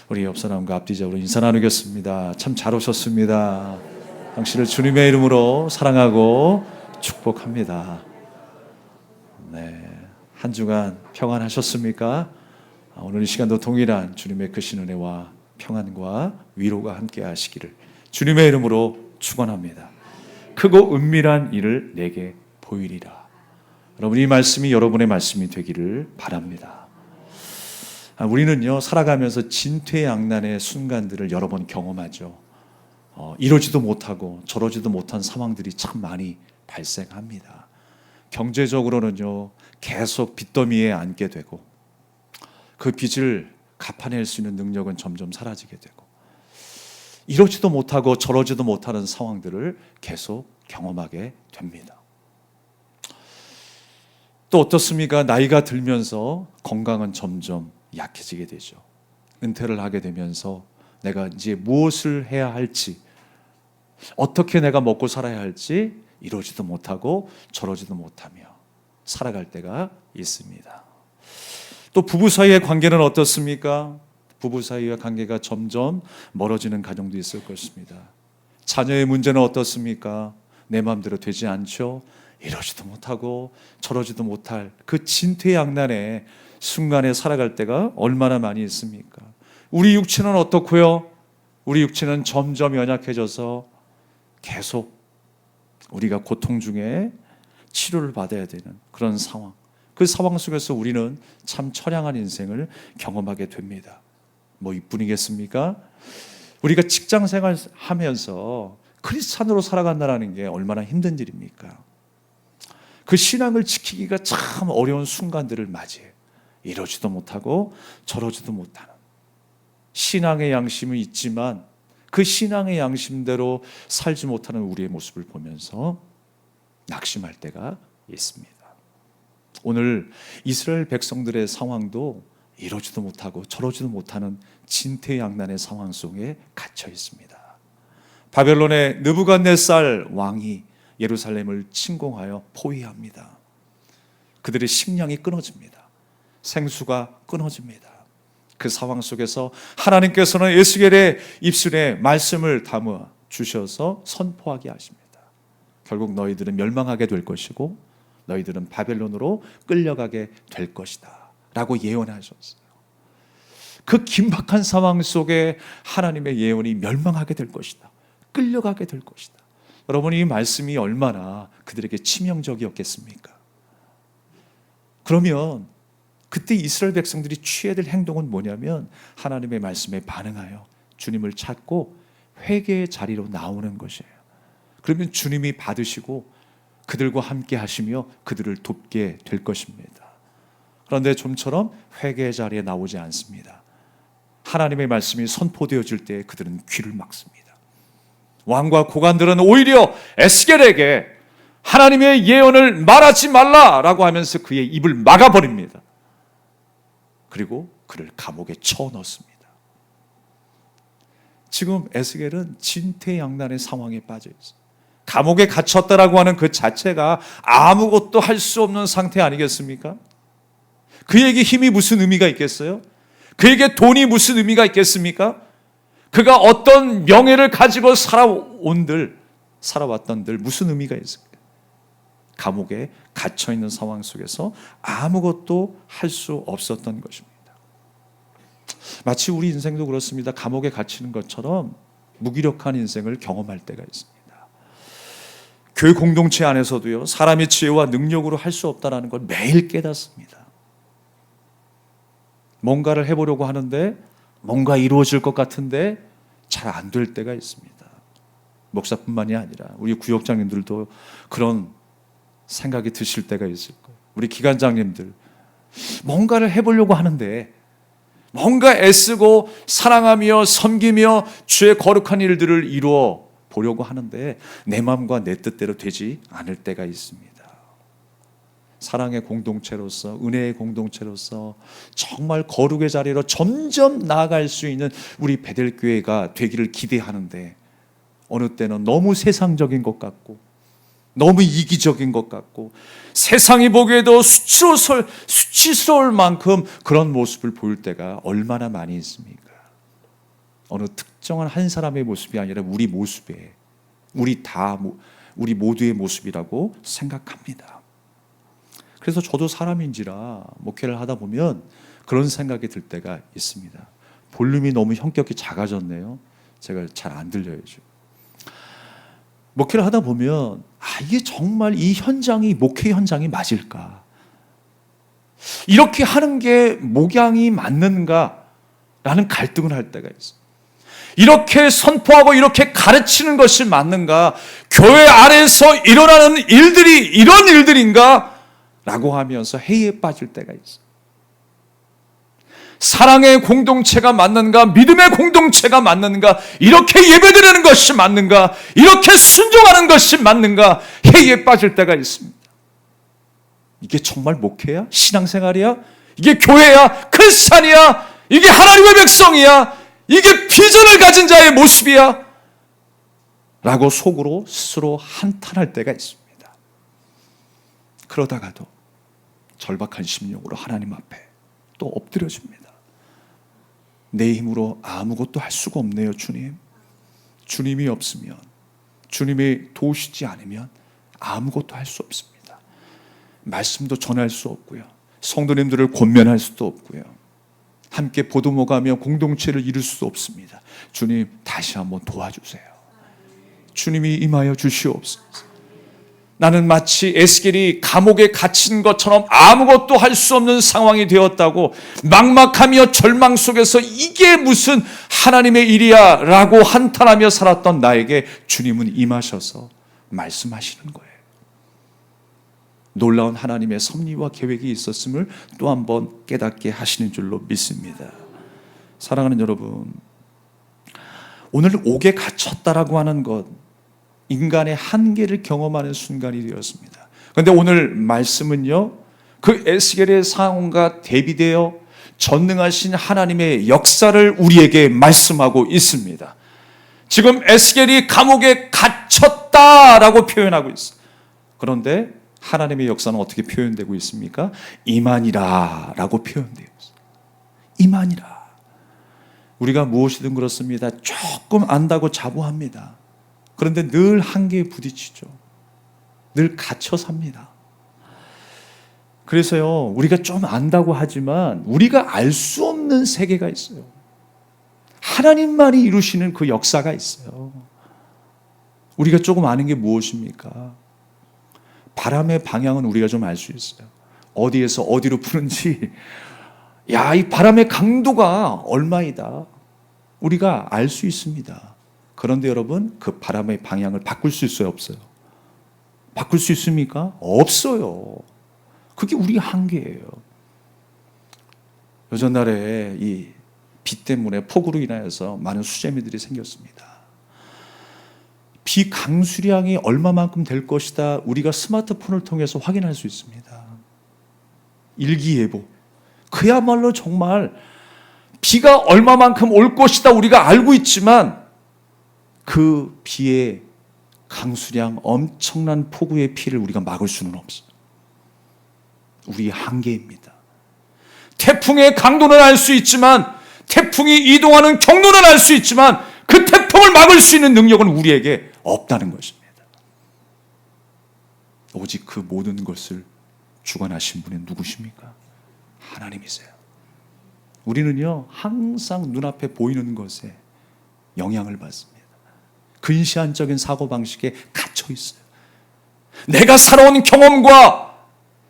우리 옆 사람과 앞뒤적으로 인사 나누겠습니다. 참 잘 오셨습니다. 당신을 주님의 이름으로 사랑하고 축복합니다. 한 주간 평안하셨습니까? 오늘 이 시간도 동일한 주님의 크신 은혜와 평안과 위로가 함께 하시기를 주님의 이름으로 축원합니다. 크고 은밀한 일을 내게 보이리라. 여러분, 이 말씀이 여러분의 말씀이 되기를 바랍니다. 우리는요, 살아가면서 진퇴양난의 순간들을 여러 번 경험하죠. 이러지도 못하고 저러지도 못한 상황들이 참 많이 발생합니다. 경제적으로는요, 계속 빚더미에 앉게 되고 그 빚을 갚아낼 수 있는 능력은 점점 사라지게 되고 이러지도 못하고 저러지도 못하는 상황들을 계속 경험하게 됩니다. 또 어떻습니까? 나이가 들면서 건강은 점점 약해지게 되죠. 은퇴를 하게 되면서 내가 이제 무엇을 해야 할지, 어떻게 내가 먹고 살아야 할지 이러지도 못하고 저러지도 못하며 살아갈 때가 있습니다. 또 부부 사이의 관계는 어떻습니까? 부부 사이의 관계가 점점 멀어지는 가정도 있을 것입니다. 자녀의 문제는 어떻습니까? 내 마음대로 되지 않죠. 이러지도 못하고 저러지도 못할 그 진퇴양난의 순간에 살아갈 때가 얼마나 많이 있습니까? 우리 육체는 어떻고요? 우리 육체는 점점 연약해져서 계속 우리가 고통 중에 치료를 받아야 되는 그런 상황, 그 상황 속에서 우리는 참 처량한 인생을 경험하게 됩니다. 뭐 이뿐이겠습니까? 우리가 직장 생활하면서 크리스찬으로 살아간다는 게 얼마나 힘든 일입니까? 그 신앙을 지키기가 참 어려운 순간들을 맞이해요. 이러지도 못하고 저러지도 못하는 신앙의 양심은 있지만 그 신앙의 양심대로 살지 못하는 우리의 모습을 보면서 낙심할 때가 있습니다. 오늘 이스라엘 백성들의 상황도 이러지도 못하고 저러지도 못하는 진퇴양난의 상황 속에 갇혀 있습니다. 바벨론의 느부갓네살 왕이 예루살렘을 침공하여 포위합니다. 그들의 식량이 끊어집니다. 생수가 끊어집니다. 그 상황 속에서 하나님께서는 에스겔의 입술에 말씀을 담아 주셔서 선포하게 하십니다. 결국 너희들은 멸망하게 될 것이고 너희들은 바벨론으로 끌려가게 될 것이다 라고 예언하셨어요. 그 긴박한 상황 속에 하나님의 예언이 멸망하게 될 것이다, 끌려가게 될 것이다. 여러분, 이 말씀이 얼마나 그들에게 치명적이었겠습니까? 그러면 그때 이스라엘 백성들이 취해야 될 행동은 뭐냐면 하나님의 말씀에 반응하여 주님을 찾고 회개의 자리로 나오는 것이에요. 그러면 주님이 받으시고 그들과 함께 하시며 그들을 돕게 될 것입니다. 그런데 좀처럼 회개의 자리에 나오지 않습니다. 하나님의 말씀이 선포되어질 때 그들은 귀를 막습니다. 왕과 고관들은 오히려 에스겔에게 하나님의 예언을 말하지 말라라고 하면서 그의 입을 막아버립니다. 그리고 그를 감옥에 쳐넣습니다. 지금 에스겔은 진퇴양난의 상황에 빠져 있어요. 감옥에 갇혔다라고 하는 그 자체가 아무것도 할 수 없는 상태 아니겠습니까? 그에게 힘이 무슨 의미가 있겠어요? 그에게 돈이 무슨 의미가 있겠습니까? 그가 어떤 명예를 가지고 살아왔던들 무슨 의미가 있을까요? 감옥에 갇혀있는 상황 속에서 아무것도 할 수 없었던 것입니다. 마치 우리 인생도 그렇습니다. 감옥에 갇히는 것처럼 무기력한 인생을 경험할 때가 있습니다. 교회 공동체 안에서도요, 사람의 지혜와 능력으로 할 수 없다는 걸 매일 깨닫습니다. 뭔가를 해보려고 하는데 뭔가 이루어질 것 같은데 잘 안 될 때가 있습니다. 목사뿐만이 아니라 우리 구역장님들도 그런 생각이 드실 때가 있을 거예요. 우리 기관장님들 뭔가를 해보려고 하는데 뭔가 애쓰고 사랑하며 섬기며 주의 거룩한 일들을 이루어 보려고 하는데 내 마음과 내 뜻대로 되지 않을 때가 있습니다. 사랑의 공동체로서, 은혜의 공동체로서 정말 거룩의 자리로 점점 나아갈 수 있는 우리 베델교회가 되기를 기대하는데 어느 때는 너무 세상적인 것 같고 너무 이기적인 것 같고 세상이 보기에도 수치스러울 만큼 그런 모습을 보일 때가 얼마나 많이 있습니까? 어느 특정한 한 사람의 모습이 아니라 우리 모습에 우리 모두의 모습이라고 생각합니다. 그래서 저도 사람인지라 목회를 하다 보면 그런 생각이 들 때가 있습니다. 볼륨이 너무 형격이 작아졌네요. 제가 잘 안 들려요. 목회를 하다 보면 이게 정말 이 현장이 목회 현장이 맞을까? 이렇게 하는 게 목양이 맞는가? 라는 갈등을 할 때가 있어요. 이렇게 선포하고 이렇게 가르치는 것이 맞는가? 교회 안에서 일어나는 일들이 이런 일들인가? 라고 하면서 회의에 빠질 때가 있어요. 사랑의 공동체가 맞는가? 믿음의 공동체가 맞는가? 이렇게 예배드리는 것이 맞는가? 이렇게 순종하는 것이 맞는가? 회의에 빠질 때가 있습니다. 이게 정말 목회야? 신앙생활이야? 이게 교회야? 크리스찬이야? 이게 하나님의 백성이야? 이게 비전을 가진 자의 모습이야? 라고 속으로 스스로 한탄할 때가 있습니다. 그러다가도 절박한 심령으로 하나님 앞에 또 엎드려집니다. 내 힘으로 아무것도 할 수가 없네요, 주님. 주님이 없으면, 주님이 도우시지 않으면 아무것도 할 수 없습니다. 말씀도 전할 수 없고요. 성도님들을 권면할 수도 없고요. 함께 보도모가며 공동체를 이룰 수 없습니다. 주님, 다시 한번 도와주세요. 주님이 임하여 주시옵소서. 나는 마치 에스겔이 감옥에 갇힌 것처럼 아무것도 할 수 없는 상황이 되었다고 막막하며 절망 속에서 이게 무슨 하나님의 일이야 라고 한탄하며 살았던 나에게 주님은 임하셔서 말씀하시는 거예요. 놀라운 하나님의 섭리와 계획이 있었음을 또 한 번 깨닫게 하시는 줄로 믿습니다. 사랑하는 여러분, 오늘 옥에 갇혔다라고 하는 것, 인간의 한계를 경험하는 순간이 되었습니다. 그런데 오늘 말씀은요, 그 에스겔의 상황과 대비되어 전능하신 하나님의 역사를 우리에게 말씀하고 있습니다. 지금 에스겔이 감옥에 갇혔다라고 표현하고 있어요. 그런데 하나님의 역사는 어떻게 표현되고 있습니까? 이만이라 라고 표현되어 있어요. 이만이라. 우리가 무엇이든 그렇습니다. 조금 안다고 자부합니다. 그런데 늘 한계에 부딪히죠. 늘 갇혀 삽니다. 그래서요, 우리가 좀 안다고 하지만 우리가 알 수 없는 세계가 있어요. 하나님만이 이루시는 그 역사가 있어요. 우리가 조금 아는 게 무엇입니까? 바람의 방향은 우리가 좀 알 수 있어요. 어디에서 어디로 부는지, 야, 이 바람의 강도가 얼마이다. 우리가 알 수 있습니다. 그런데 여러분, 그 바람의 방향을 바꿀 수 있어요, 없어요? 바꿀 수 있습니까? 없어요. 그게 우리 한계예요. 요전날에 이 비 때문에 폭우로 인하여서 많은 수재미들이 생겼습니다. 비 강수량이 얼마만큼 될 것이다, 우리가 스마트폰을 통해서 확인할 수 있습니다. 일기예보. 그야말로 정말 비가 얼마만큼 올 것이다 우리가 알고 있지만 그 비의 강수량, 엄청난 폭우의 피를 우리가 막을 수는 없어요. 우리의 한계입니다. 태풍의 강도는 알 수 있지만, 태풍이 이동하는 경로는 알 수 있지만 그 태풍을 막을 수 있는 능력은 우리에게 없다는 것입니다. 오직 그 모든 것을 주관하신 분이 누구십니까? 하나님이세요. 우리는요, 항상 눈앞에 보이는 것에 영향을 받습니다. 근시안적인 사고방식에 갇혀 있어요. 내가 살아온 경험과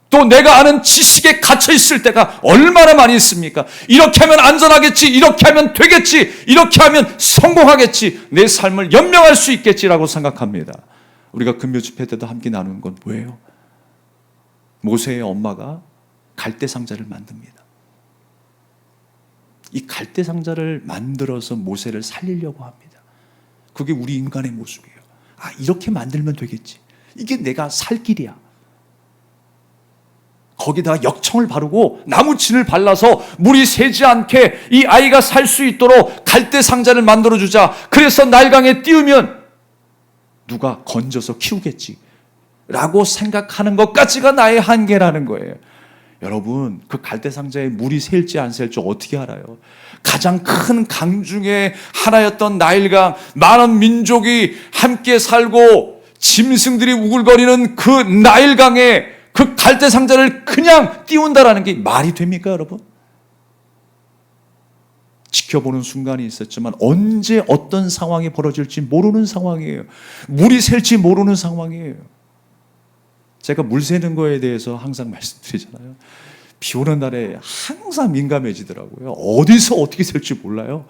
또 내가 아는 지식에 갇혀 있을 때가 얼마나 많이 있습니까? 이렇게 하면 안전하겠지, 이렇게 하면 되겠지, 이렇게 하면 성공하겠지, 내 삶을 연명할 수 있겠지라고 생각합니다. 우리가 금요 집회 때도 함께 나누는 건 뭐예요? 모세의 엄마가 갈대 상자를 만듭니다. 이 갈대 상자를 만들어서 모세를 살리려고 합니다. 그게 우리 인간의 모습이에요. 아, 이렇게 만들면 되겠지. 이게 내가 살 길이야. 거기다가 역청을 바르고 나무진을 발라서 물이 새지 않게 이 아이가 살 수 있도록 갈대 상자를 만들어주자. 그래서 날강에 띄우면 누가 건져서 키우겠지 라고 생각하는 것까지가 나의 한계라는 거예요. 여러분, 그 갈대상자에 물이 셀지 안 셀지 어떻게 알아요? 가장 큰 강 중에 하나였던 나일강, 많은 민족이 함께 살고 짐승들이 우글거리는 그 나일강에 그 갈대상자를 그냥 띄운다라는 게 말이 됩니까, 여러분? 지켜보는 순간이 있었지만 언제 어떤 상황이 벌어질지 모르는 상황이에요. 물이 셀지 모르는 상황이에요. 제가 물 새는 거에 대해서 항상 말씀드리잖아요. 비 오는 날에 항상 민감해지더라고요. 어디서 어떻게 셀지 몰라요.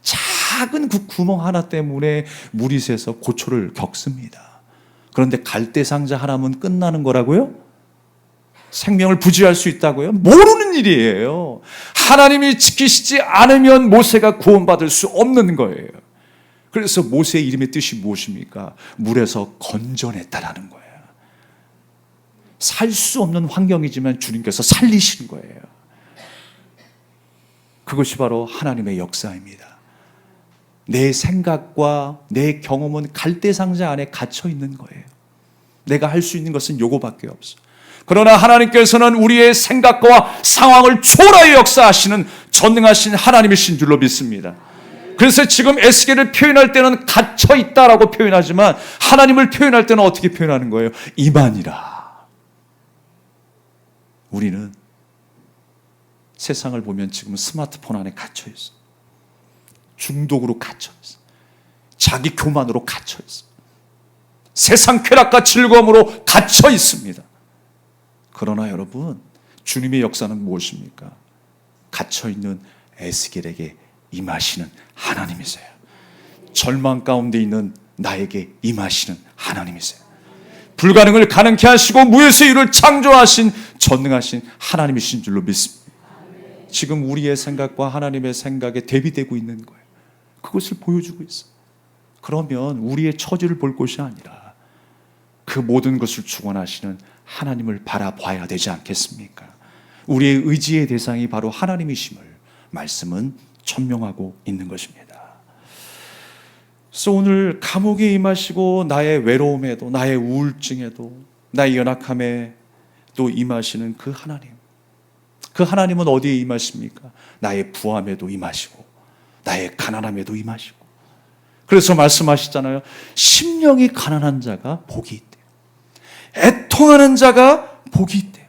작은 그 구멍 하나 때문에 물이 새서 고초를 겪습니다. 그런데 갈대상자 하나면 끝나는 거라고요? 생명을 부지할 수 있다고요? 모르는 일이에요. 하나님이 지키시지 않으면 모세가 구원받을 수 없는 거예요. 그래서 모세의 이름의 뜻이 무엇입니까? 물에서 건져냈다라는 거예요. 살 수 없는 환경이지만 주님께서 살리신 거예요. 그것이 바로 하나님의 역사입니다. 내 생각과 내 경험은 갈대상자 안에 갇혀 있는 거예요. 내가 할 수 있는 것은 요거밖에 없어. 그러나 하나님께서는 우리의 생각과 상황을 초월하여 역사하시는 전능하신 하나님이신 줄로 믿습니다. 그래서 지금 에스겔을 표현할 때는 갇혀 있다라고 표현하지만 하나님을 표현할 때는 어떻게 표현하는 거예요? 이만이라. 우리는 세상을 보면 지금 스마트폰 안에 갇혀 있어. 중독으로 갇혀 있어. 자기 교만으로 갇혀 있어. 세상 쾌락과 즐거움으로 갇혀 있습니다. 그러나 여러분, 주님의 역사는 무엇입니까? 갇혀있는 에스겔에게 임하시는 하나님이세요. 절망 가운데 있는 나에게 임하시는 하나님이세요. 불가능을 가능케 하시고 무에서 이를 창조하신 전능하신 하나님이신 줄로 믿습니다. 지금 우리의 생각과 하나님의 생각에 대비되고 있는 거예요. 그것을 보여주고 있어요. 그러면 우리의 처지를 볼 것이 아니라 그 모든 것을 주관하시는 하나님을 바라봐야 되지 않겠습니까? 우리의 의지의 대상이 바로 하나님이심을 말씀은 천명하고 있는 것입니다. 그래서 오늘 감옥에 임하시고 나의 외로움에도 나의 우울증에도 나의 연약함에 또 임하시는 그 하나님. 그 하나님은 어디에 임하십니까? 나의 부함에도 임하시고 나의 가난함에도 임하시고. 그래서 말씀하시잖아요. 심령이 가난한 자가 복이 있대요. 애통하는 자가 복이 있대요.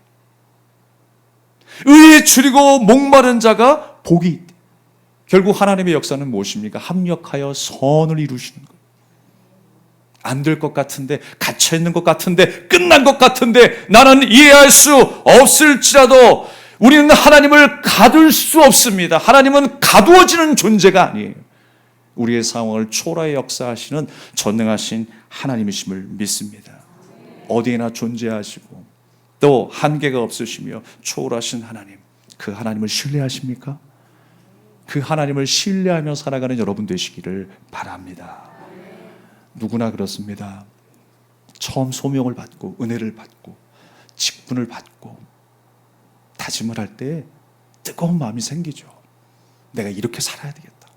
의에 줄이고 목마른 자가 복이 있대요. 결국 하나님의 역사는 무엇입니까? 합력하여 선을 이루시는 거예요. 안 될 것 같은데, 갇혀있는 것 같은데, 끝난 것 같은데 나는 이해할 수 없을지라도 우리는 하나님을 가둘 수 없습니다. 하나님은 가두어지는 존재가 아니에요. 우리의 상황을 초월하여 역사하시는 전능하신 하나님이심을 믿습니다. 어디에나 존재하시고 또 한계가 없으시며 초월하신 하나님, 그 하나님을 신뢰하십니까? 그 하나님을 신뢰하며 살아가는 여러분 되시기를 바랍니다. 누구나 그렇습니다. 처음 소명을 받고 은혜를 받고 직분을 받고 다짐을 할 때 뜨거운 마음이 생기죠. 내가 이렇게 살아야 되겠다.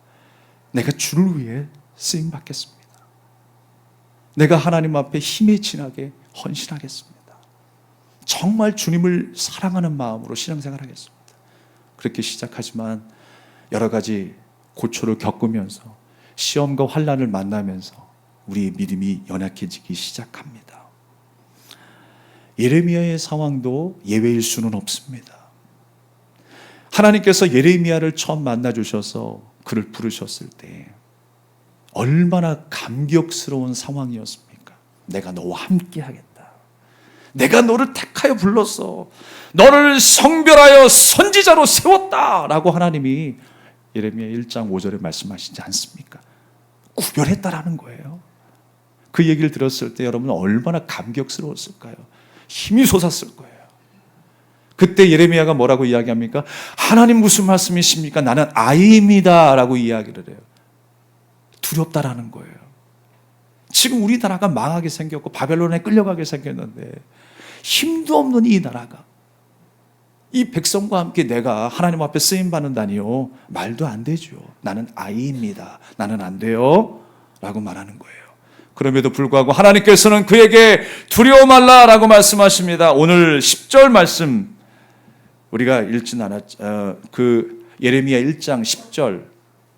내가 주를 위해 쓰임 받겠습니다. 내가 하나님 앞에 힘에 진하게 헌신하겠습니다. 정말 주님을 사랑하는 마음으로 신앙생활 하겠습니다. 그렇게 시작하지만 여러 가지 고초를 겪으면서 시험과 환난을 만나면서 우리의 믿음이 연약해지기 시작합니다. 예레미야의 상황도 예외일 수는 없습니다. 하나님께서 예레미야를 처음 만나주셔서 그를 부르셨을 때 얼마나 감격스러운 상황이었습니까? 내가 너와 함께 하겠다. 내가 너를 택하여 불렀어. 너를 성별하여 선지자로 세웠다 라고 하나님이 예레미야 1장 5절에 말씀하시지 않습니까? 구별했다라는 거예요. 그 얘기를 들었을 때 여러분 얼마나 감격스러웠을까요? 힘이 솟았을 거예요. 그때 예레미야가 뭐라고 이야기합니까? 하나님 무슨 말씀이십니까? 나는 아이입니다 라고 이야기를 해요. 두렵다라는 거예요. 지금 우리나라가 망하게 생겼고 바벨론에 끌려가게 생겼는데 힘도 없는 이 나라가 이 백성과 함께 내가 하나님 앞에 쓰임받는다니요. 말도 안 되죠. 나는 아이입니다. 나는 안 돼요 라고 말하는 거예요. 그럼에도 불구하고 하나님께서는 그에게 두려워 말라 라고 말씀하십니다. 오늘 10절 말씀 우리가 읽진 그 예레미야 1장 10절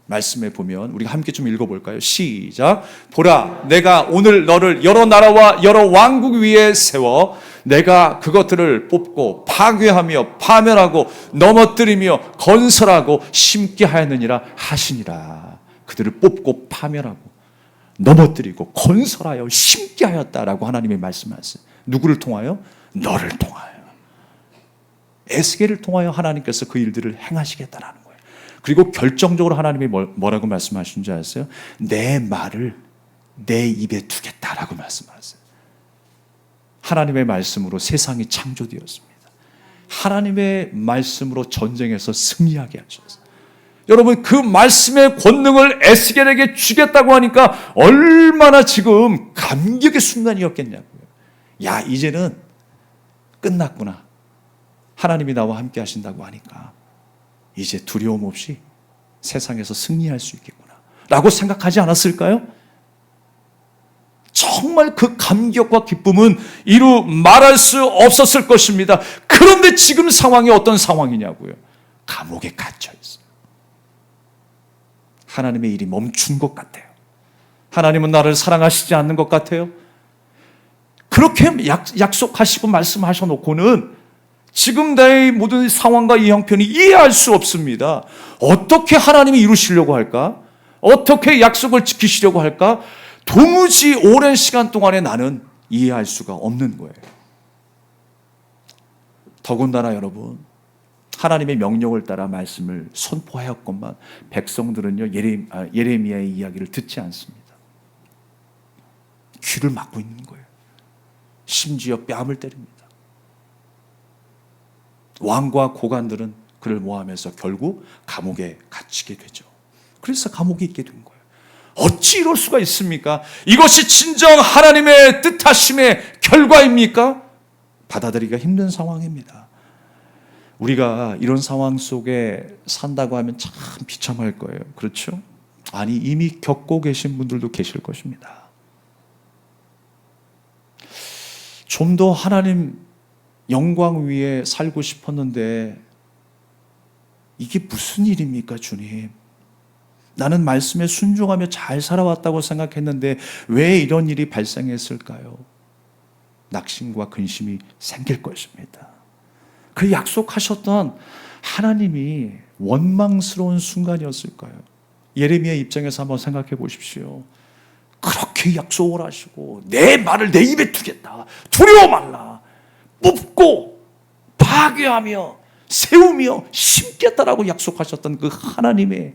말씀에 보면 우리가 함께 좀 읽어볼까요? 시작. 보라, 내가 오늘 너를 여러 나라와 여러 왕국 위에 세워 내가 그것들을 뽑고 파괴하며 파멸하고 넘어뜨리며 건설하고 심게 하였느니라 하시니라. 그들을 뽑고 파멸하고 넘어뜨리고 건설하여 심게 하였다라고 하나님이 말씀하세요. 누구를 통하여? 너를 통하여. 에스겔을 통하여 하나님께서 그 일들을 행하시겠다라는 거예요. 그리고 결정적으로 하나님이 뭐라고 말씀하시는지 아세요? 내 말을 내 입에 두겠다라고 말씀하세요. 하나님의 말씀으로 세상이 창조되었습니다. 하나님의 말씀으로 전쟁에서 승리하게 하셨어요. 여러분, 그 말씀의 권능을 에스겔에게 주겠다고 하니까 얼마나 지금 감격의 순간이었겠냐고요. 야, 이제는 끝났구나. 하나님이 나와 함께 하신다고 하니까 이제 두려움 없이 세상에서 승리할 수 있겠구나 라고 생각하지 않았을까요? 정말 그 감격과 기쁨은 이루 말할 수 없었을 것입니다. 그런데 지금 상황이 어떤 상황이냐고요? 감옥에 갇혀 있어요. 하나님의 일이 멈춘 것 같아요. 하나님은 나를 사랑하시지 않는 것 같아요. 그렇게 약속하시고 말씀하셔 놓고는 지금 내 모든 상황과 이 형편이 이해할 수 없습니다. 어떻게 하나님이 이루시려고 할까? 어떻게 약속을 지키시려고 할까? 도무지 오랜 시간 동안에 나는 이해할 수가 없는 거예요. 더군다나 여러분, 하나님의 명령을 따라 말씀을 선포하였건만 백성들은요, 예레미야의 이야기를 듣지 않습니다. 귀를 막고 있는 거예요. 심지어 뺨을 때립니다. 왕과 고관들은 그를 모함해서 결국 감옥에 갇히게 되죠. 그래서 감옥에 있게 된 거예요. 어찌 이럴 수가 있습니까? 이것이 진정 하나님의 뜻하심의 결과입니까? 받아들이기가 힘든 상황입니다. 우리가 이런 상황 속에 산다고 하면 참 비참할 거예요. 그렇죠? 아니, 이미 겪고 계신 분들도 계실 것입니다. 좀 더 하나님 영광 위에 살고 싶었는데 이게 무슨 일입니까, 주님? 나는 말씀에 순종하며 잘 살아왔다고 생각했는데 왜 이런 일이 발생했을까요? 낙심과 근심이 생길 것입니다. 그 약속하셨던 하나님이 원망스러운 순간이었을까요? 예레미야 입장에서 한번 생각해 보십시오. 그렇게 약속을 하시고 내 말을 내 입에 두겠다. 두려워 말라. 뽑고 파괴하며 세우며 심겠다라고 약속하셨던 그 하나님의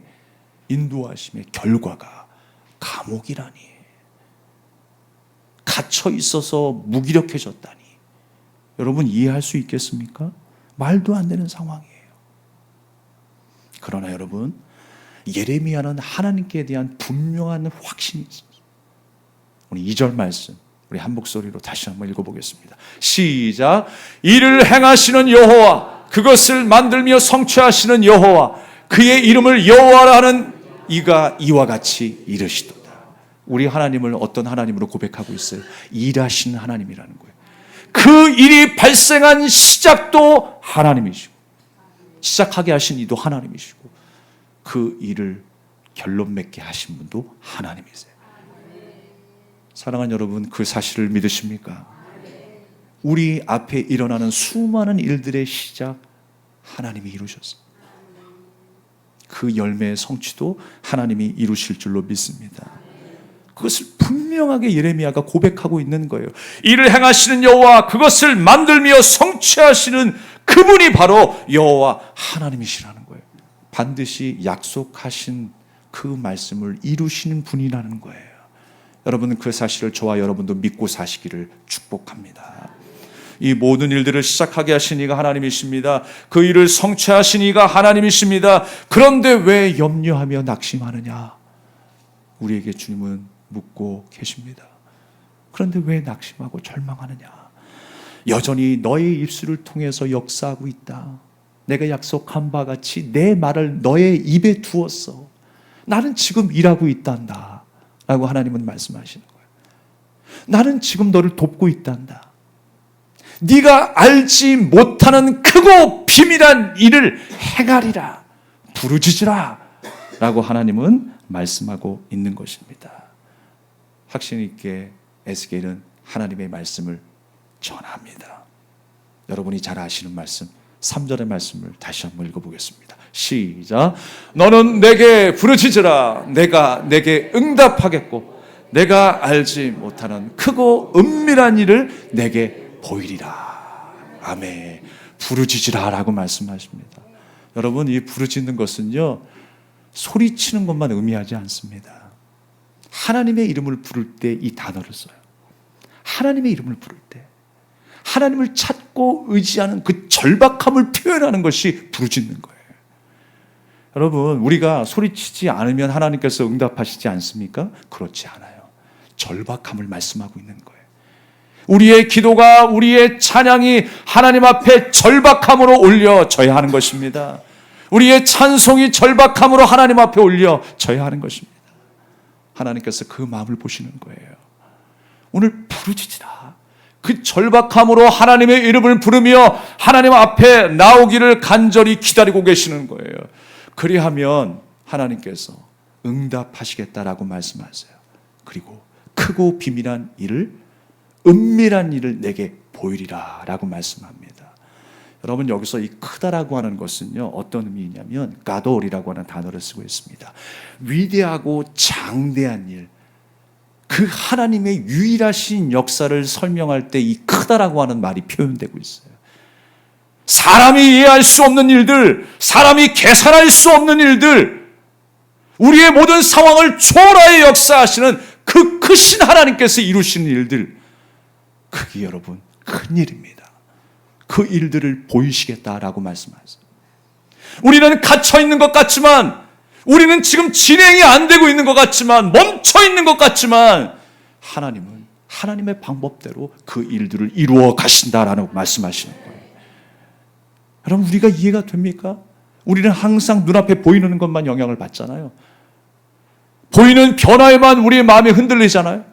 인도하심의 결과가 감옥이라니. 갇혀 있어서 무기력해졌다니. 여러분 이해할 수 있겠습니까? 말도 안 되는 상황이에요. 그러나 여러분, 예레미야는 하나님께 대한 분명한 확신이 있습니다. 우리 2절 말씀 우리 한 목소리로 다시 한번 읽어보겠습니다. 시작. 이를 행하시는 여호와, 그것을 만들며 성취하시는 여호와, 그의 이름을 여호와라 하는 이가 이와 같이 이르시도다. 우리 하나님을 어떤 하나님으로 고백하고 있어요? 일하시는 하나님이라는 거예요. 그 일이 발생한 시작도 하나님이시고 시작하게 하신 이도 하나님이시고 그 일을 결론 맺게 하신 분도 하나님이세요. 사랑하는 여러분, 그 사실을 믿으십니까? 우리 앞에 일어나는 수많은 일들의 시작 하나님이 이루셨어요. 그 열매의 성취도 하나님이 이루실 줄로 믿습니다. 그것을 분명하게 예레미야가 고백하고 있는 거예요. 이를 행하시는 여호와, 그것을 만들며 성취하시는 그분이 바로 여호와 하나님이시라는 거예요. 반드시 약속하신 그 말씀을 이루시는 분이라는 거예요. 여러분, 그 사실을 저와 여러분도 믿고 사시기를 축복합니다. 이 모든 일들을 시작하게 하신 이가 하나님이십니다. 그 일을 성취하신 이가 하나님이십니다. 그런데 왜 염려하며 낙심하느냐? 우리에게 주님은 묻고 계십니다. 그런데 왜 낙심하고 절망하느냐? 여전히 너의 입술을 통해서 역사하고 있다. 내가 약속한 바 같이 내 말을 너의 입에 두었어. 나는 지금 일하고 있단다 라고 하나님은 말씀하시는 거예요. 나는 지금 너를 돕고 있단다. 네가 알지 못하는 크고 비밀한 일을 행하리라. 부르짖으라 라고 하나님은 말씀하고 있는 것입니다. 확신 있게 에스겔은 하나님의 말씀을 전합니다. 여러분이 잘 아시는 말씀 3절의 말씀을 다시 한번 읽어보겠습니다. 시작. 너는 내게 부르짖으라. 내가 내게 응답하겠고 내가 알지 못하는 크고 은밀한 일을 내게 보이리라. 아멘. 부르짖으라 라고 말씀하십니다. 여러분, 이 부르짖는 것은요, 소리치는 것만 의미하지 않습니다. 하나님의 이름을 부를 때 이 단어를 써요. 하나님의 이름을 부를 때 하나님을 찾고 의지하는 그 절박함을 표현하는 것이 부르짖는 거예요. 여러분, 우리가 소리치지 않으면 하나님께서 응답하시지 않습니까? 그렇지 않아요. 절박함을 말씀하고 있는 거예요. 우리의 기도가, 우리의 찬양이 하나님 앞에 절박함으로 올려져야 하는 것입니다. 우리의 찬송이 절박함으로 하나님 앞에 올려져야 하는 것입니다. 하나님께서 그 마음을 보시는 거예요. 오늘 부르짖으라. 그 절박함으로 하나님의 이름을 부르며 하나님 앞에 나오기를 간절히 기다리고 계시는 거예요. 그리하면 하나님께서 응답하시겠다라고 말씀하세요. 그리고 크고 비밀한 일을, 은밀한 일을 내게 보이리라 라고 말씀합니다. 여러분, 여기서 이 크다라고 하는 것은요, 어떤 의미냐면 가돌이라고 하는 단어를 쓰고 있습니다. 위대하고 장대한 일, 그 하나님의 유일하신 역사를 설명할 때 이 크다라고 하는 말이 표현되고 있어요. 사람이 이해할 수 없는 일들, 사람이 계산할 수 없는 일들, 우리의 모든 상황을 초월하여 역사하시는 그 크신 하나님께서 이루시는 일들, 그게 여러분 큰 일입니다. 그 일들을 보이시겠다라고 말씀하세요. 우리는 갇혀 있는 것 같지만, 우리는 지금 진행이 안 되고 있는 것 같지만, 멈춰 있는 것 같지만, 하나님은 하나님의 방법대로 그 일들을 이루어 가신다라고 말씀하시는 거예요. 여러분, 우리가 이해가 됩니까? 우리는 항상 눈앞에 보이는 것만 영향을 받잖아요. 보이는 변화에만 우리의 마음이 흔들리잖아요.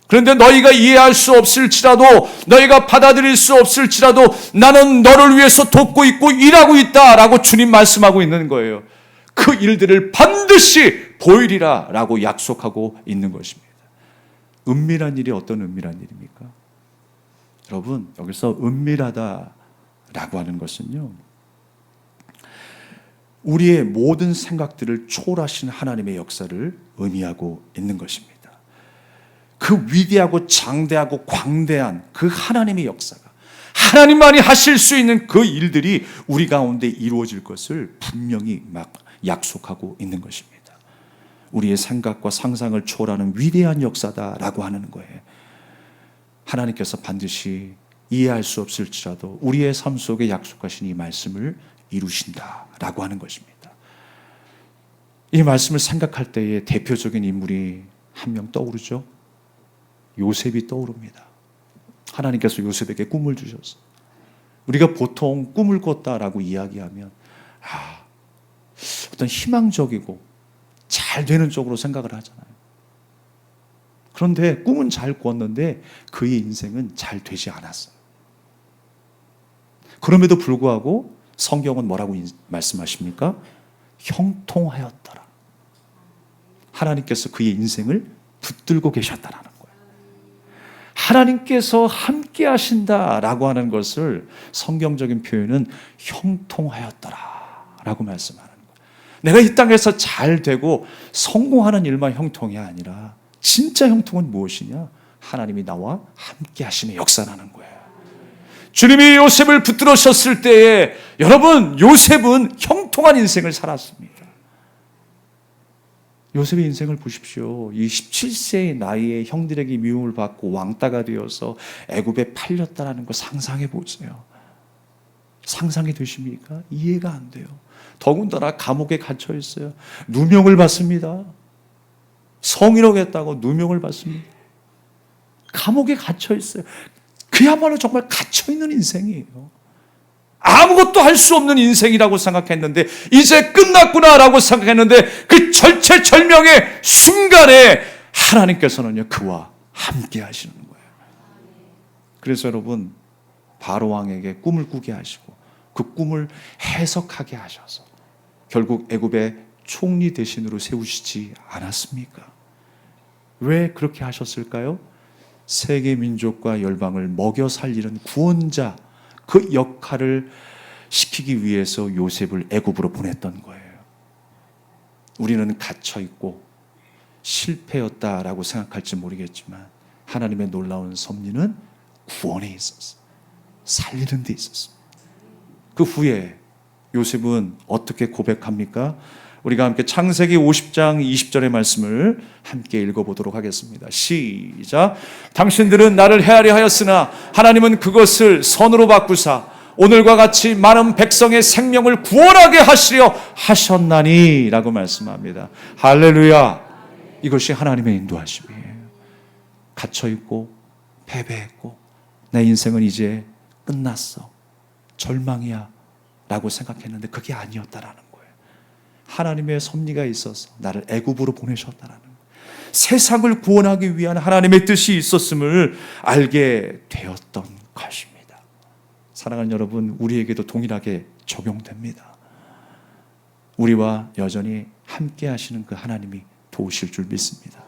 그런데 너희가 이해할 수 없을지라도, 너희가 받아들일 수 없을지라도 나는 너를 위해서 돕고 있고 일하고 있다라고 주님 말씀하고 있는 거예요. 그 일들을 반드시 보이리라 라고 약속하고 있는 것입니다. 은밀한 일이 어떤 은밀한 일입니까? 여러분, 여기서 은밀하다라고 하는 것은요, 우리의 모든 생각들을 초월하신 하나님의 역사를 의미하고 있는 것입니다. 그 위대하고 장대하고 광대한 그 하나님의 역사가, 하나님만이 하실 수 있는 그 일들이 우리 가운데 이루어질 것을 분명히 막 약속하고 있는 것입니다. 우리의 생각과 상상을 초월하는 위대한 역사다라고 하는 거예요. 하나님께서 반드시 이해할 수 없을지라도 우리의 삶 속에 약속하신 이 말씀을 이루신다라고 하는 것입니다. 이 말씀을 생각할 때에 대표적인 인물이 한 명 떠오르죠. 요셉이 떠오릅니다. 하나님께서 요셉에게 꿈을 주셨어요. 우리가 보통 꿈을 꿨다라고 이야기하면 어떤 희망적이고 잘 되는 쪽으로 생각을 하잖아요. 그런데 꿈은 잘 꿨는데 그의 인생은 잘 되지 않았어요. 그럼에도 불구하고 성경은 뭐라고 말씀하십니까? 형통하였더라. 하나님께서 그의 인생을 붙들고 계셨다라는 거예요. 하나님께서 함께 하신다라고 하는 것을 성경적인 표현은 형통하였더라라고 말씀하는 거예요. 내가 이 땅에서 잘 되고 성공하는 일만 형통이 아니라 진짜 형통은 무엇이냐? 하나님이 나와 함께 하심의 역사라는 거예요. 주님이 요셉을 붙들으셨을 때에 여러분, 요셉은 형통한 인생을 살았습니다. 요셉의 인생을 보십시오. 이 17세의 나이에 형들에게 미움을 받고 왕따가 되어서 애굽에 팔렸다라는 거 상상해 보세요. 상상이 되십니까? 이해가 안 돼요. 더군다나 감옥에 갇혀 있어요. 누명을 받습니다. 성희롱했다고 누명을 받습니다. 감옥에 갇혀 있어요. 그야말로 정말 갇혀 있는 인생이에요. 아무것도 할 수 없는 인생이라고 생각했는데, 이제 끝났구나라고 생각했는데, 그 절체절명의 순간에 하나님께서는요, 그와 함께 하시는 거예요. 그래서 여러분, 바로 왕에게 꿈을 꾸게 하시고 그 꿈을 해석하게 하셔서 결국 애굽의 총리 대신으로 세우시지 않았습니까? 왜 그렇게 하셨을까요? 세계 민족과 열방을 먹여 살리는 구원자, 그 역할을 시키기 위해서 요셉을 애굽으로 보냈던 거예요. 우리는 갇혀 있고 실패였다라고 생각할지 모르겠지만 하나님의 놀라운 섭리는 구원에 있었어요. 살리는 데 있었어요. 그 후에 요셉은 어떻게 고백합니까? 우리가 함께 창세기 50장 20절의 말씀을 함께 읽어보도록 하겠습니다. 시작. 당신들은 나를 헤아려 하였으나 하나님은 그것을 선으로 바꾸사 오늘과 같이 많은 백성의 생명을 구원하게 하시려 하셨나니 라고 말씀합니다. 할렐루야. 이것이 하나님의 인도하심이에요. 갇혀있고 패배했고 내 인생은 이제 끝났어, 절망이야 라고 생각했는데 그게 아니었다라는 거예요. 하나님의 섭리가 있어서 나를 애굽으로 보내셨다라는 거예요. 세상을 구원하기 위한 하나님의 뜻이 있었음을 알게 되었던 것입니다. 사랑하는 여러분, 우리에게도 동일하게 적용됩니다. 우리와 여전히 함께 하시는 그 하나님이 도우실 줄 믿습니다.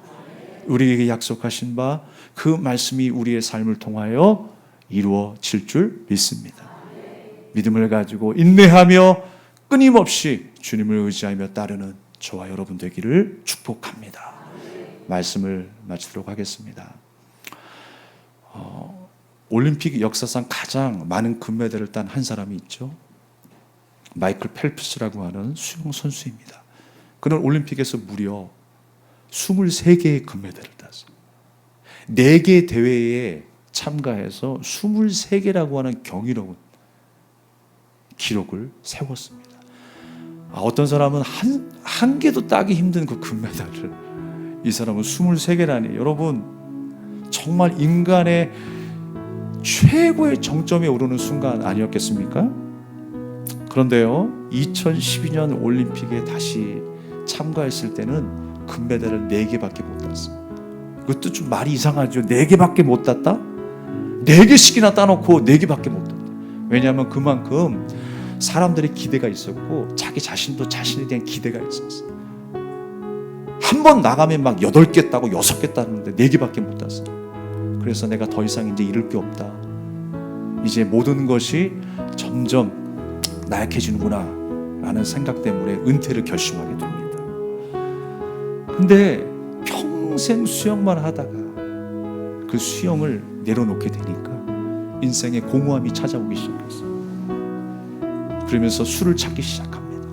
우리에게 약속하신 바 그 말씀이 우리의 삶을 통하여 이루어질 줄 믿습니다. 믿음을 가지고 인내하며 끊임없이 주님을 의지하며 따르는 저와 여러분 되기를 축복합니다. 말씀을 마치도록 하겠습니다. 올림픽 역사상 가장 많은 금메달을 딴 한 사람이 있죠. 마이클 펠프스라고 하는 수영 선수입니다. 그는 올림픽에서 무려 23개의 금메달을 땄어요. 4개 대회에 참가해서 23개라고 하는 경이로운 기록을 세웠습니다. 어떤 사람은 한 개도 따기 힘든 그 금메달을, 이 사람은 23개라니. 여러분, 정말 인간의 최고의 정점에 오르는 순간 아니었겠습니까? 그런데요, 2012년 올림픽에 다시 참가했을 때는 금메달을 4개밖에 못 땄어요. 그것도 좀 말이 이상하죠. 4개밖에 못 땄다? 4개씩이나 따놓고 4개밖에 못 땄다. 왜냐하면 그만큼 사람들의 기대가 있었고 자기 자신도 자신에 대한 기대가 있었어요. 한 번 나가면 막 8개 따고 6개 따는데 4개밖에 못 땄어요. 그래서 내가 더 이상 이제 이룰 게 없다. 이제 모든 것이 점점 나약해지는구나 라는 생각 때문에 은퇴를 결심하게 됩니다. 근데 평생 수영만 하다가 그 수영을 내려놓게 되니까 인생의 공허함이 찾아오기 시작했어요. 그러면서 술을 찾기 시작합니다.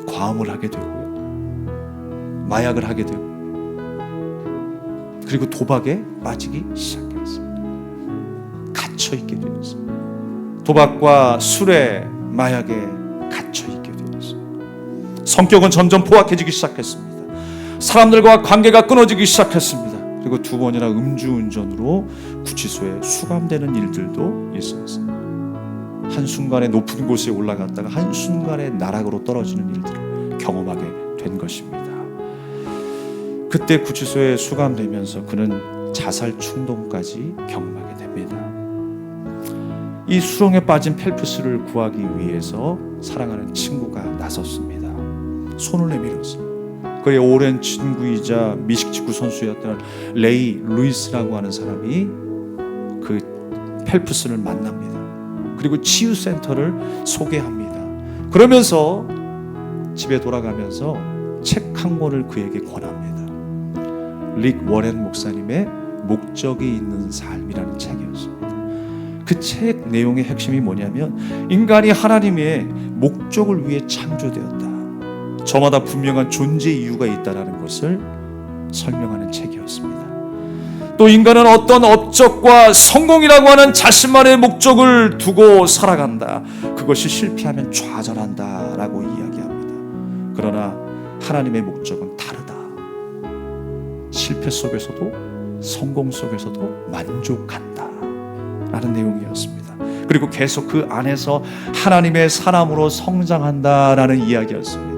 과음을 하게 되고요, 마약을 하게 되고, 그리고 도박에 빠지기 시작했습니다. 갇혀있게 되었습니다. 도박과 술에, 마약에 갇혀있게 되었습니다. 성격은 점점 포악해지기 시작했습니다. 사람들과 관계가 끊어지기 시작했습니다. 그리고 2번이나 음주운전으로 구치소에 수감되는 일들도 있었습니다. 한순간에 높은 곳에 올라갔다가 한순간에 나락으로 떨어지는 일들을 경험하게 된 것입니다. 그때 구치소에 수감되면서 그는 자살 충동까지 경험하게 됩니다. 이 수렁에 빠진 펠프스를 구하기 위해서 사랑하는 친구가 나섰습니다. 손을 내밀었습니다. 그의 오랜 친구이자 미식축구 선수였던 레이 루이스라고 하는 사람이 그 펠프스를 만납니다. 그리고 치유센터를 소개합니다. 그러면서 집에 돌아가면서 책 한 권을 그에게 권합니다. 릭 워렌 목사님의 목적이 있는 삶이라는 책이었습니다. 그 책 내용의 핵심이 뭐냐면 인간이 하나님의 목적을 위해 창조되었다. 저마다 분명한 존재 이유가 있다는 것을 설명하는 책이었습니다. 또 인간은 어떤 업적과 성공이라고 하는 자신만의 목적을 두고 살아간다. 그것이 실패하면 좌절한다라고 이야기합니다. 그러나 하나님의 목적은 다르다. 실패 속에서도 성공 속에서도 만족한다 라는 내용이었습니다. 그리고 계속 그 안에서 하나님의 사람으로 성장한다라는 이야기였습니다.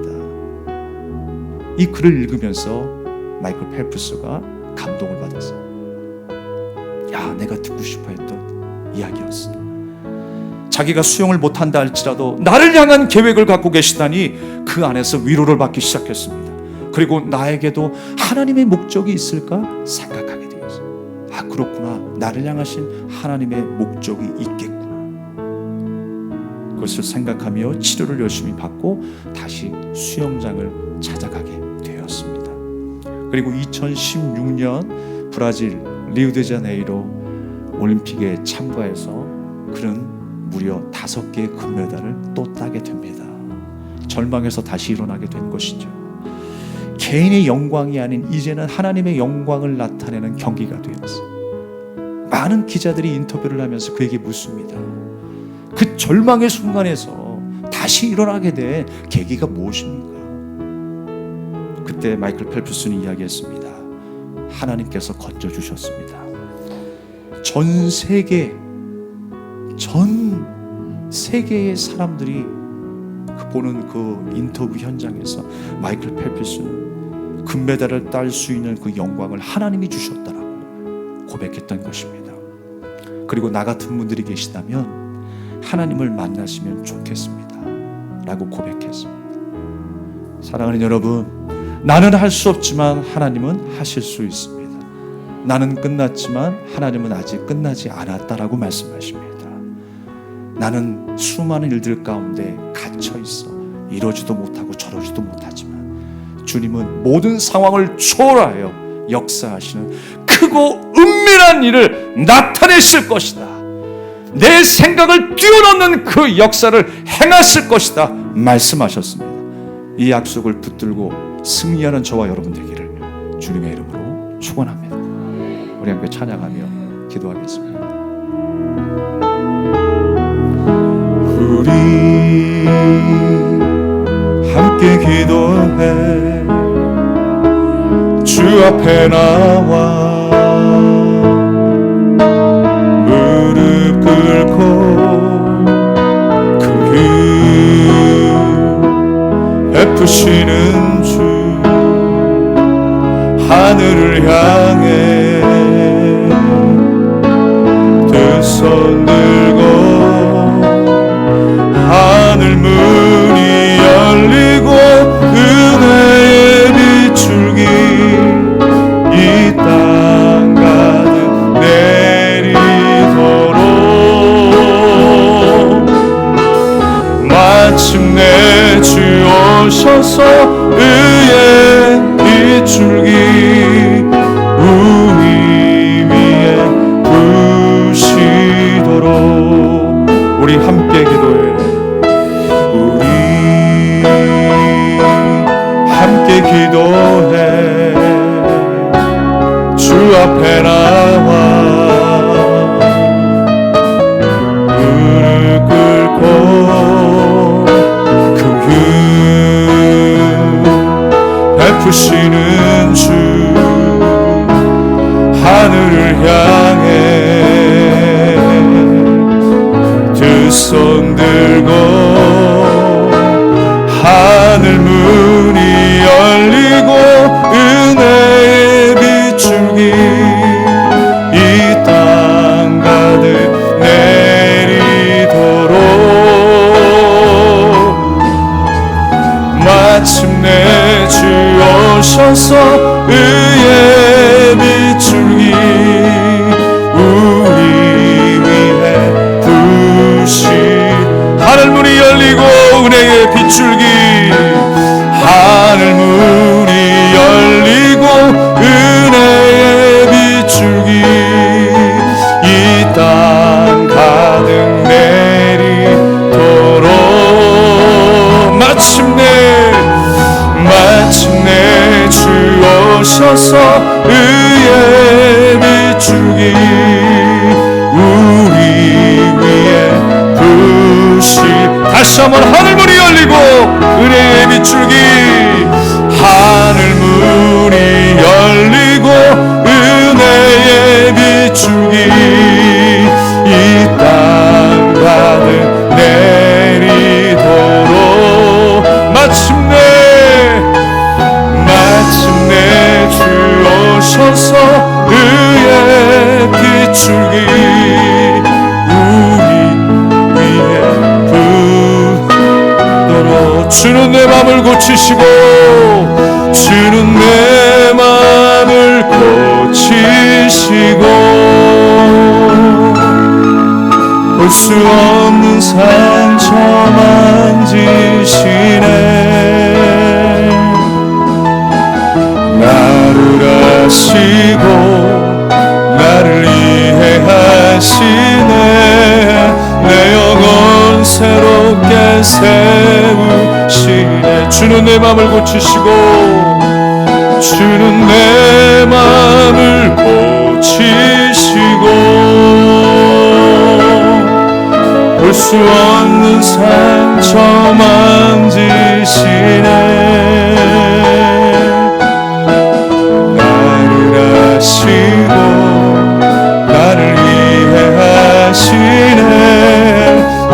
이 글을 읽으면서 마이클 펠프스가 감동을 받았어요. 야, 내가 듣고 싶어 했던 이야기였어. 자기가 수용을 못한다 할지라도 나를 향한 계획을 갖고 계시다니 그 안에서 위로를 받기 시작했습니다. 그리고 나에게도 하나님의 목적이 있을까 생각하게 되었어요. 아, 그렇구나. 나를 향하신 하나님의 목적이 있겠구나. 그것을 생각하며 치료를 열심히 받고 다시 수영장을 찾아가게 되었습니다. 그리고 2016년 브라질 리우데자네이로 올림픽에 참가해서 그는 무려 5개의 금메달을 또 따게 됩니다. 절망에서 다시 일어나게 된 것이죠. 개인의 영광이 아닌 이제는 하나님의 영광을 나타내는 경기가 되었어요. 많은 기자들이 인터뷰를 하면서 그에게 묻습니다. 그 절망의 순간에서 다시 일어나게 된 계기가 무엇입니까? 그때 마이클 펠프스는 이야기했습니다. 하나님께서 건져주셨습니다. 전 세계의 사람들이 보는 그 인터뷰 현장에서 마이클 펠프스는 금메달을 딸 수 있는 그 영광을 하나님이 주셨다라고 고백했던 것입니다. 그리고 나 같은 분들이 계시다면 하나님을 만나시면 좋겠습니다 라고 고백했습니다. 사랑하는 여러분, 나는 할 수 없지만 하나님은 하실 수 있습니다. 나는 끝났지만 하나님은 아직 끝나지 않았다라고 말씀하십니다. 나는 수많은 일들 가운데 갇혀 있어 이러지도 못하고 저러지도 못하지만 주님은 모든 상황을 초월하여 역사하시는 크고 은밀한 일을 나타내실 것이다. 내 생각을 뛰어넘는 그 역사를 행하실 것이다 말씀하셨습니다. 이 약속을 붙들고 승리하는 저와 여러분 되기를 주님의 이름으로 축원합니다. 우리 함께 찬양하며 기도하겠습니다. 우리 함께 기도해 주 앞에 나와 무릎 꿇고 그 일 베푸시는 주 하늘을 향해 두 손 들고 하늘 문이 열리고 은혜의 비출기 이 땅 가득 내리도록 마침내 주 오셔서 의의 비출기 우리 위에 부시도록 우리 함께 기도해. 우리 함께 기도해 주 앞에 나와 무릎 꿇고 그 길 베푸시는 주 하늘을 향해 두 손 들고 하늘 문이 열리고 은혜의 비출기 이 땅 가득 내리도록 마침내 주 오셔서 의의 비출기 우리 위해 부시 하늘 문이 열리고 은혜의 비출기 하늘 문이 열리고 은혜의 비출기 이 땅 가득 내리도록 마침내 주 오셔서 의의 비출기 우리 위에 부시 다시 한번 하늘 문이 열리고 은혜의 비출기 하늘 문이 열리고 은혜의 비출기 이 땅 가득 내리도록 마침내 주 오셔서 의의 비출기 우리 위에 고치시고 주는 내 마음을 고치시고 볼 수 없는 상처 만지시네. 나를 아시고 나를 이해하시네. 내 영혼 새롭게 세우시네. 주는 내 마음을 고치시고 주는 내 마음을 고치시고 볼 수 없는 상처 만지시네. 나를 아시고 나를 이해하시네.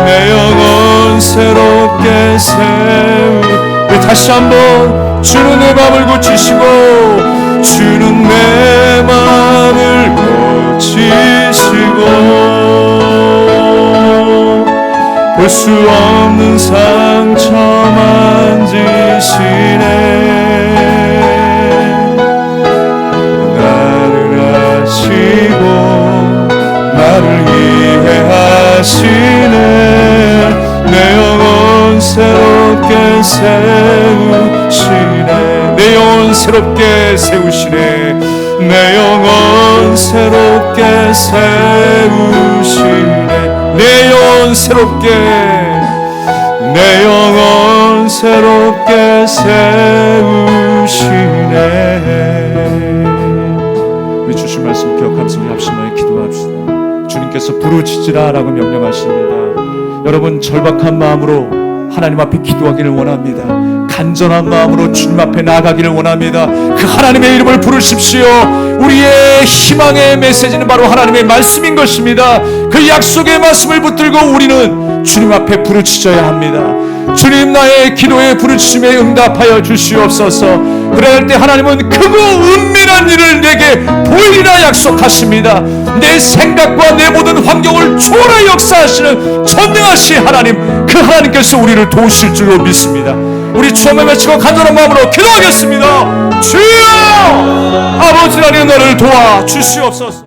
내 영혼 새롭게 우리 다시 한번 주는 내 마음을 고치시고 주는 내 마음을 고치시고 볼 수 없는 상처 만지시네. 나를 아시고 나를 이해하시네. 내 영혼 새롭게 세우시네. 내 영혼 새롭게 세우시네. 내 영혼 새롭게 세우시네. 내 영혼 새롭게 내 영혼 새롭게 세우시네. 우리 주신 말씀 기억하면서 우리 합심하여 기도합시다. 주님께서 부르짖으라 라고 명령하십니다. 여러분 절박한 마음으로 하나님 앞에 기도하기를 원합니다. 간절한 마음으로 주님 앞에 나아가기를 원합니다. 그 하나님의 이름을 부르십시오. 우리의 희망의 메시지는 바로 하나님의 말씀인 것입니다. 그 약속의 말씀을 붙들고 우리는 주님 앞에 부르짖어야 합니다. 주님 나의 기도에 부르짖음에 응답하여 주시옵소서. 그럴 때 하나님은 크고 은밀한 일을 내게 보이리라 약속하십니다. 내 생각과 내 모든 환경을 초월하여 역사하시는 전능하신 하나님, 그 하나님께서 우리를 도우실 줄로 믿습니다. 우리 주님을 외치고 간절한 마음으로 기도하겠습니다. 주여! 아버지 하나님 나를 도와 주시옵소서.